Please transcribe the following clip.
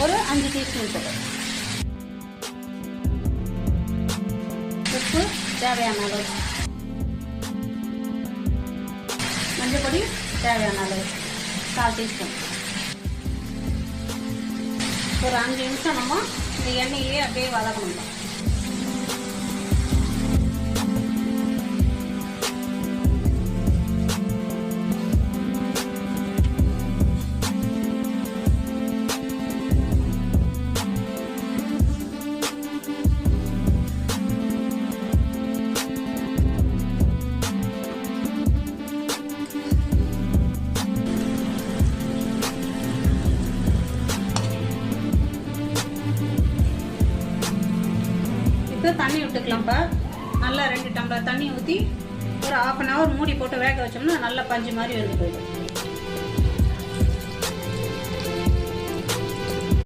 ஒரு 5 டீஸ்பூன் போடுறேன். உப்பு தேவையான அளவு, மஞ்சள் பொடி தேவையான அளவு 1/4 டீஸ்பூன். ஒரு 5 நிமிஷம் நம்ம இந்த எண்ணெயிலே அப்படியே வதக்கணும். தண்ணி விட்டுக்கலாம்ப்பா. நல்லா 2 டம்ளர் தண்ணி ஊற்றி ஒரு 1/2 அன் ஹவர் மூடி போட்டு வேக வச்சோம்னா நல்லா பஞ்சு மாதிரி வெந்து போயிடும்.